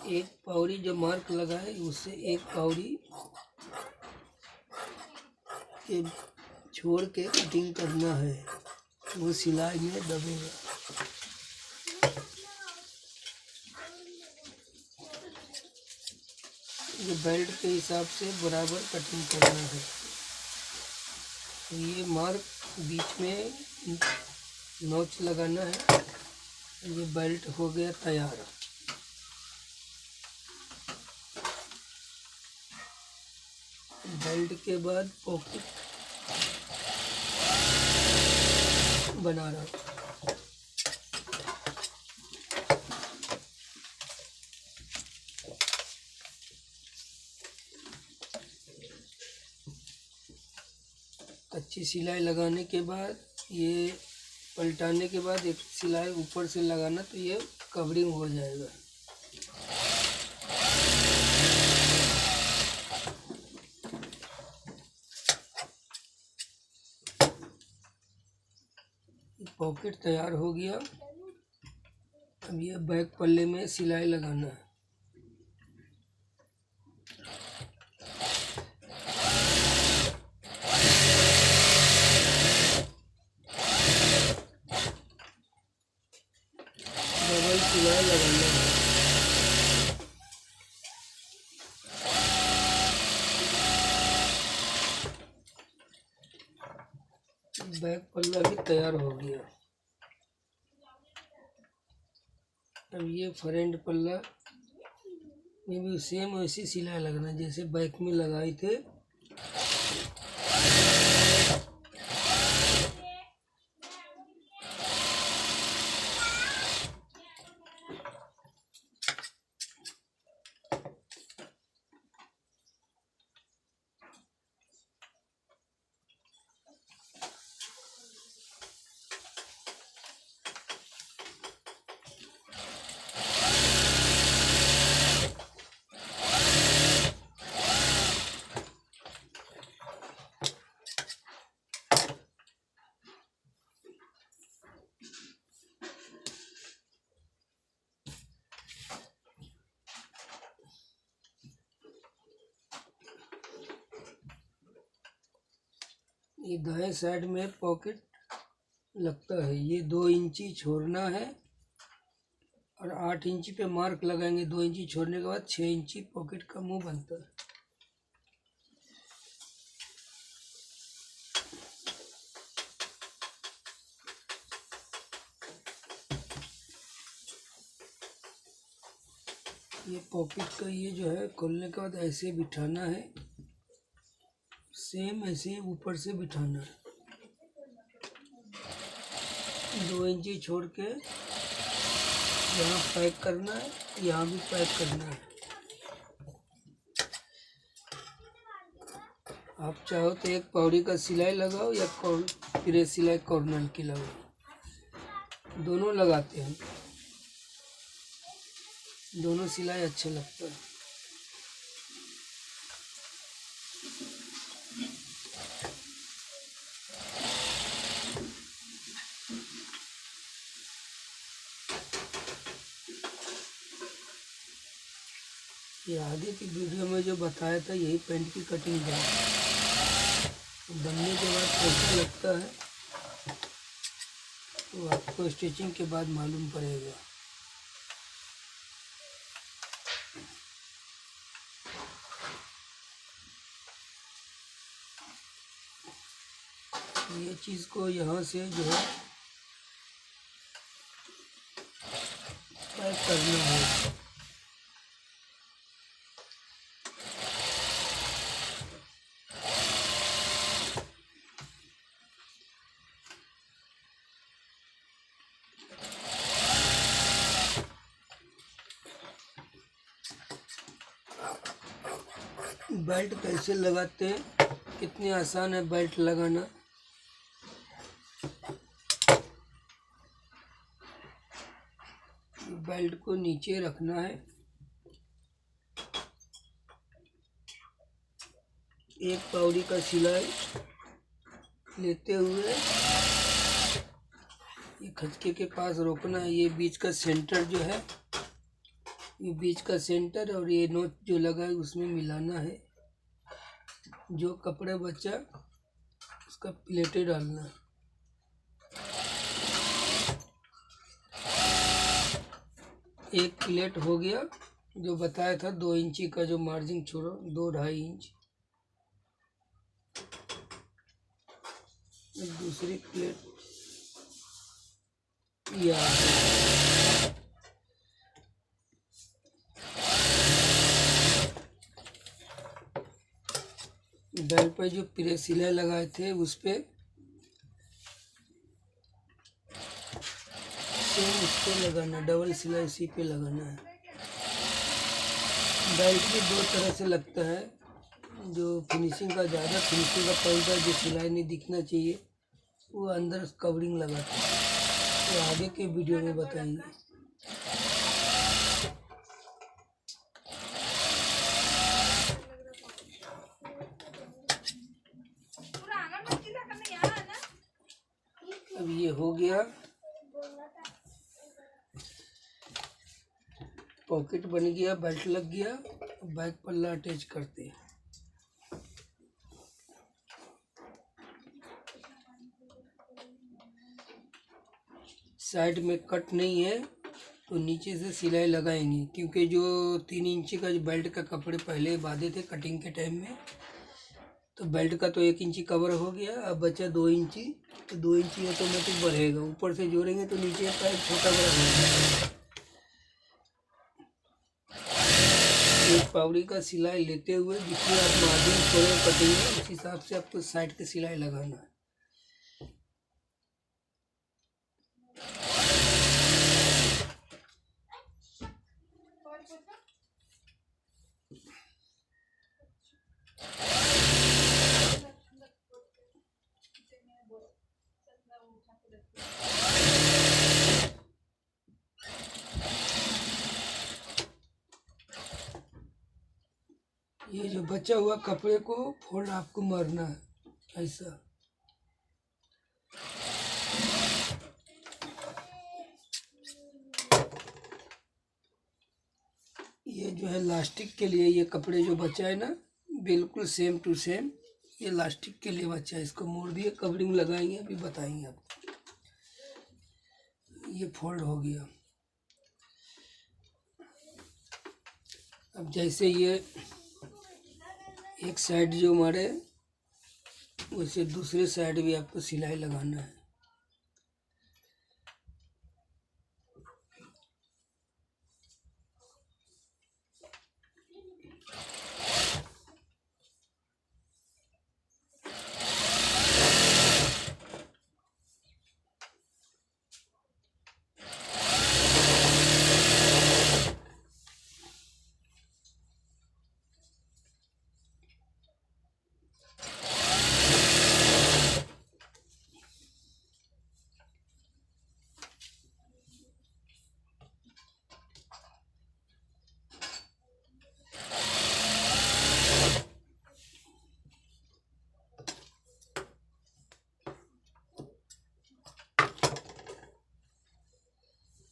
एक पौड़ी जो मार्क लगा है उससे एक पौड़ी के छोड़ के कटिंग करना है, वो सिलाई में दबेगा। ये बेल्ट के हिसाब से बराबर कटिंग करना है। तो ये मार्क बीच में नोच लगाना है। ये बेल्ट हो गया तैयार। बेल्ट के बाद पॉकेट बना रहा हूँ। अच्छी सिलाई लगाने के बाद ये पलटाने के बाद एक सिलाई ऊपर से लगाना, तो ये कवरिंग हो जाएगा। पॉकेट तैयार हो गया। अब ये बैक पल्ले में सिलाई लगाना है। डबल सिलाई लगाना है। बैक पल्ला भी तैयार हो गया। अब ये फ्रंट पल्ला में भी सेम वैसी सिलाई लगना जैसे बैक में लगाए थे। ये दाएं साइड में पॉकेट लगता है, ये 2 इंची छोड़ना है और 8 इंची पे मार्क लगाएंगे। 2 इंची छोड़ने के बाद 6 इंची पॉकेट का मुंह बनता है। ये पॉकेट का ये जो है खोलने के बाद ऐसे बिठाना है, सेम ऐसे ऊपर से बिठाना है। 2 इंची छोड़ के यहाँ पैक करना है, यहाँ भी पैक करना है। आप चाहो तो एक पौड़ी का सिलाई लगाओ या फिर सिलाई कॉर्नर की लगाओ, दोनों लगाते हैं। दोनों सिलाई अच्छे लगता है। ये आगे की वीडियो में जो बताया था यही पैंट की कटिंग है। बनने के बाद कैसा लगता है तो आपको स्टिचिंग के बाद मालूम पड़ेगा। ये चीज़ को यहाँ से जो है पैक करना है। बेल्ट कैसे लगाते हैं, कितनी आसान है बेल्ट लगाना। बेल्ट को नीचे रखना है, एक पौड़ी का सिलाई लेते हुए ये खचके के पास रोकना है। ये बीच का सेंटर जो है ये बीच का सेंटर और ये नोच जो लगा है उसमें मिलाना है। जो कपड़ा बचा उसका प्लेटें डालना है। एक प्लेट हो गया, जो बताया था 2 इंची का जो मार्जिन छोड़ो, 2-2.5 इंच। दूसरी प्लेट ये आ गई। बेल्ट पे जो प्रेस सिलाई लगाए थे उस पे सेम इस पे लगाना, डबल सिलाई इसी पे लगाना है। बेल्ट भी 2 तरह से लगता है। जो फिनिशिंग का ज़्यादा फिनिशिंग का पड़ता, जो सिलाई नहीं दिखना चाहिए, वो अंदर कवरिंग लगाते हैं। तो आगे के वीडियो में बताएंगे। अब ये हो गया, पॉकेट बन गया, बेल्ट लग गया। बैक पल्ला अटैच करते हैं। साइड में कट नहीं है तो नीचे से सिलाई लगाएंगे, क्योंकि जो 3 इंची का जो बेल्ट का कपड़े पहले बांधे थे कटिंग के टाइम में, तो बेल्ट का तो 1 इंची कवर हो गया। अब बचा 2 इंची, तो 2 इंची ऑटोमेटिक बढ़ेगा। ऊपर से जोड़ेंगे तो नीचे का एक छोटा बड़ा होगा। एक पावड़ी का सिलाई लेते हुए जिसमें आप मार्जिन छोड़े कटिंग है, उस हिसाब से आपको साइड की सिलाई लगाना है। ये जो बचा हुआ कपड़े को फोल्ड आपको मारना है ऐसा। ये जो है लास्टिक के लिए, ये कपड़े जो बचा है ना, बिल्कुल सेम टू सेम ये लास्टिक के लिए बचा है। इसको मोड़ दिए, कवरिंग लगाएंगे, अभी बताएंगे आपको। ये फोल्ड हो गया। अब जैसे ये एक साइड जो मारे, वैसे दूसरे साइड भी आपको सिलाई लगाना है।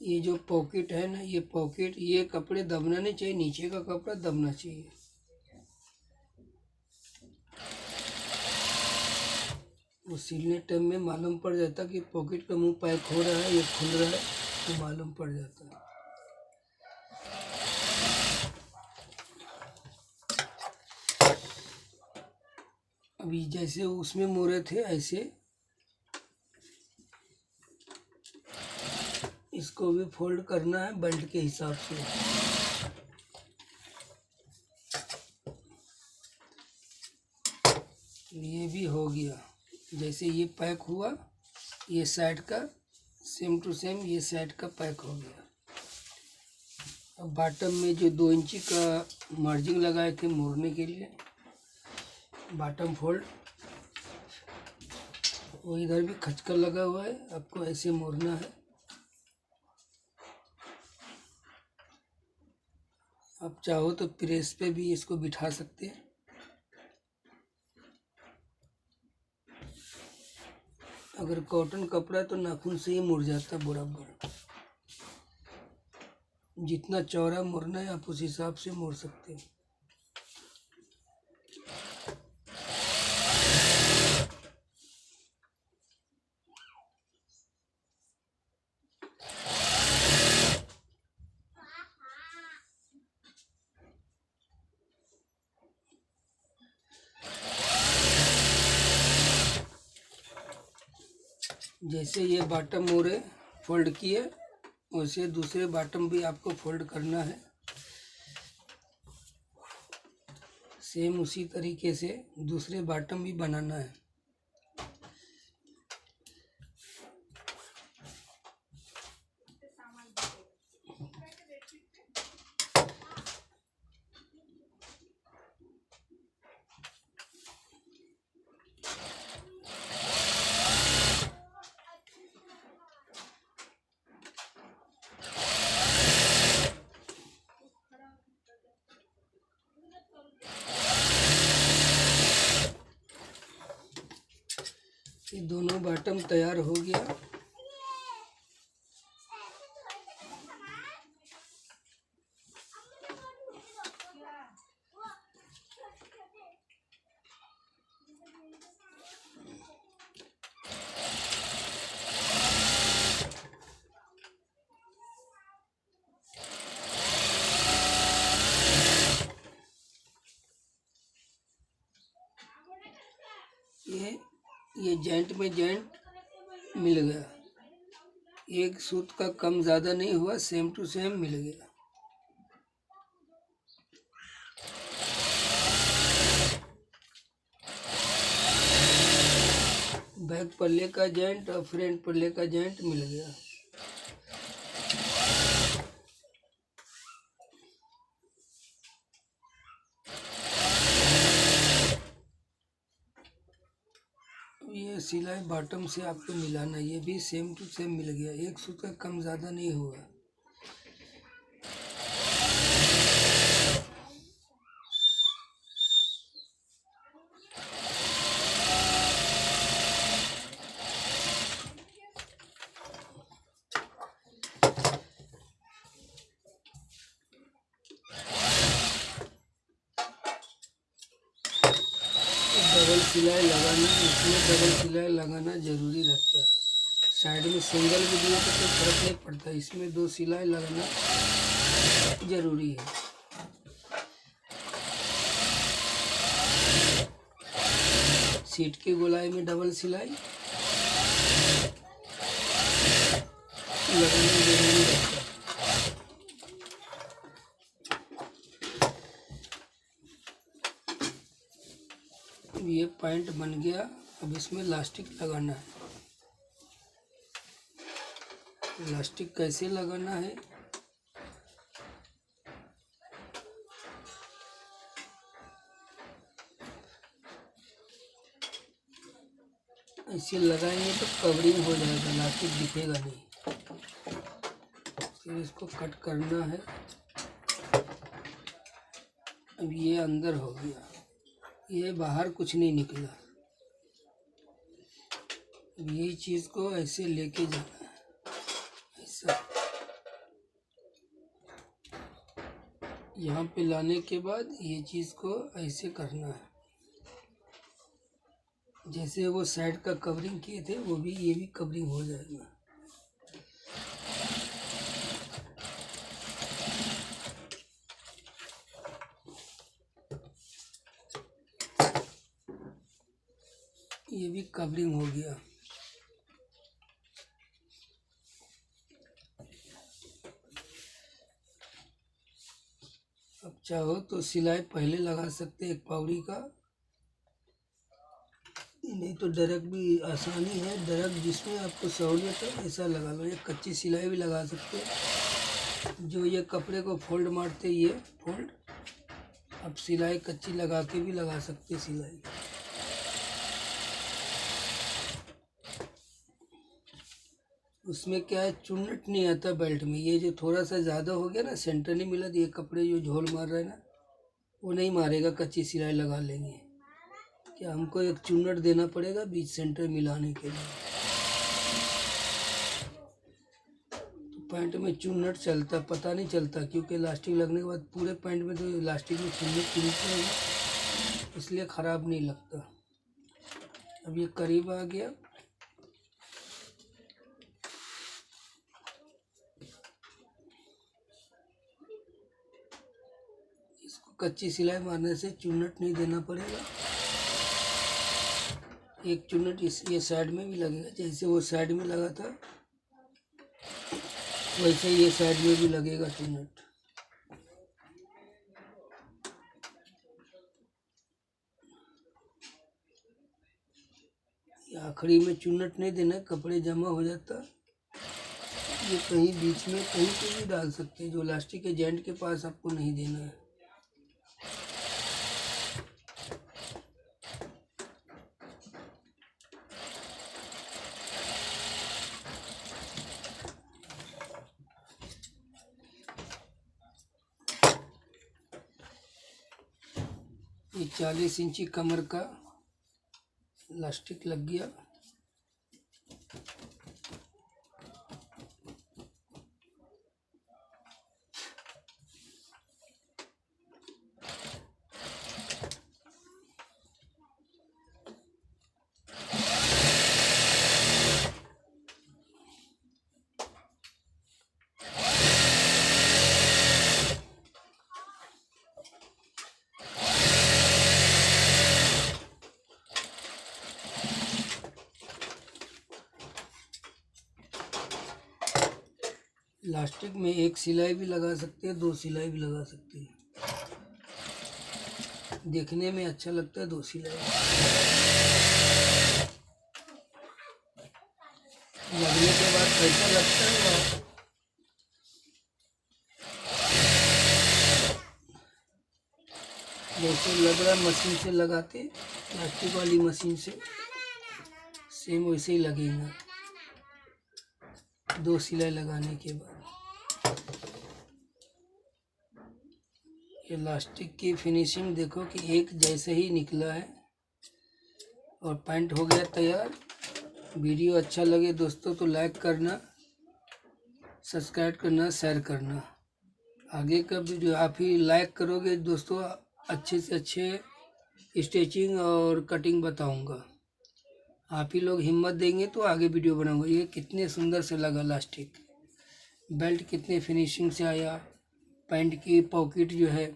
ये जो पॉकेट है ना, ये पॉकेट, ये कपड़े दबना नहीं चाहिए, नीचे का कपड़ा दबना चाहिए। वो सिलने टाइम में मालूम पड़ जाता कि पॉकेट का मुंह पैक हो रहा है या खुल रहा है, तो मालूम पड़ जाता है। अभी जैसे उसमें मोड़े थे ऐसे इसको भी फोल्ड करना है बेल्ट के हिसाब से। ये भी हो गया। जैसे ये पैक हुआ, ये साइड का सेम टू सेम ये साइड का पैक हो गया। अब बॉटम में जो 2 इंची का मार्जिन लगाए थे मोड़ने के लिए, बॉटम फोल्ड, वो इधर भी खचकर लगा हुआ है, आपको ऐसे मोड़ना है। आप चाहो तो प्रेस पे भी इसको बिठा सकते हैं। अगर कॉटन कपड़ा तो नाखून से ही मुड़ जाता बराबर। जितना चौड़ा मोड़ना है आप उस हिसाब से मोड़ सकते हैं। जैसे ये बॉटम मोड़े फोल्ड किए, वैसे दूसरे बॉटम भी आपको फोल्ड करना है। सेम उसी तरीके से दूसरे बॉटम भी बनाना है। ये दोनों बॉटम तैयार हो गया। ये जॉइंट में जॉइंट मिल गया, एक सूत का कम ज़्यादा नहीं हुआ, सेम टू सेम मिल गया। बैक पल्ले का जॉइंट और फ्रंट पल्ले का जॉइंट मिल गया। ये सिलाई बॉटम से आपको मिलाना, ये भी सेम टू सेम मिल गया, एक सूत का कम ज़्यादा नहीं हुआ। डबल सिलाई लगाना, इसमें डबल सिलाई लगाना ज़रूरी रहता है। साइड में सिंगल भी दिए तो कोई फर्क नहीं पड़ता, इसमें 2 सिलाई लगाना ज़रूरी है। सीट की गोलाई में डबल सिलाई लगाना ज़रूरी रहता है। ये पैंट बन गया, अब इसमें इलास्टिक लगाना है। इलास्टिक कैसे लगाना है, ऐसे लगाएंगे तो कवरिंग हो जाएगा, इलास्टिक दिखेगा नहीं। फिर इसको कट करना है। अब ये अंदर हो गया, ये बाहर कुछ नहीं निकला। अब यही चीज़ को ऐसे लेके जाना है, ऐसा यहाँ पे लाने के बाद ये चीज़ को ऐसे करना है। जैसे वो साइड का कवरिंग किए थे, वो भी ये भी कवरिंग हो जाएगा। ये भी कवरिंग हो गया। अब चाहो तो सिलाई पहले लगा सकते एक पावड़ी का, नहीं तो डायरेक्ट भी आसानी है। डायरेक्ट जिसमें आपको सहूलियत है ऐसा लगा लो। एक कच्ची सिलाई भी लगा सकते हैं, जो ये कपड़े को फोल्ड मारते, ये फोल्ड आप सिलाई कच्ची लगा के भी लगा सकते सिलाई। उसमें क्या है, चुन्नट नहीं आता बेल्ट में। ये जो थोड़ा सा ज़्यादा हो गया ना, सेंटर नहीं मिला, तो ये कपड़े जो झोल मार रहा है ना, वो नहीं मारेगा। कच्ची सिलाई लगा लेंगे, क्या हमको एक चुन्नट देना पड़ेगा बीच सेंटर मिलाने के लिए। तो पैंट में चुन्नट चलता पता नहीं चलता, क्योंकि इलास्टिक लगने के बाद पूरे पैंट में तो इलास्टिक में चुन्नट चुनते हैं, इसलिए ख़राब नहीं लगता। अब ये करीब आ गया। इसको कच्ची सिलाई मारने से चुन्नट नहीं देना पड़ेगा। एक चुन्नट ये साइड में भी लगेगा, जैसे वो साइड में लगा था वैसे ये साइड में भी लगेगा चुन्नट। आखिरी में चुन्नट नहीं देना, कपड़े जमा हो जाता। ये कहीं बीच में कहीं पे भी डाल सकते हैं, जो इलास्टिक के जॉइंट के पास आपको नहीं देना है। ये 40 इंची कमर का इलास्टिक लग गया। इलास्टिक में एक सिलाई भी लगा सकते हैं, 2 सिलाई भी लगा सकते हैं, देखने में अच्छा लगता है 2 सिलाई। लगने के बाद कैसा लगता है जैसे लग रहा मशीन से लगाते, प्लास्टिक वाली मशीन से सेम वैसे ही लगेगा 2 सिलाई लगाने के बाद। इलास्टिक की फिनिशिंग देखो कि एक जैसे ही निकला है और पैंट हो गया तैयार। वीडियो अच्छा लगे दोस्तों तो लाइक करना, सब्सक्राइब करना, शेयर करना। आगे का वीडियो आप ही लाइक करोगे दोस्तों, अच्छे से अच्छे स्टिचिंग और कटिंग बताऊंगा। आप ही लोग हिम्मत देंगे तो आगे वीडियो बनाऊंगा। ये कितने सुंदर से लगा इलास्टिक, बेल्ट कितने फिनिशिंग से आया, पैंट की पॉकेट जो है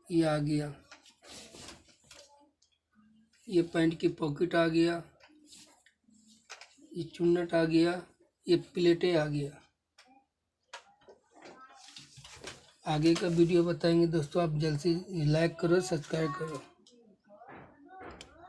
ये आ गया, ये पैंट की पॉकेट आ गया, ये चुन्नट आ गया, ये प्लेटें आ गया। आगे का वीडियो बताएंगे दोस्तों, आप जल्द से लाइक करो, सब्सक्राइब करो।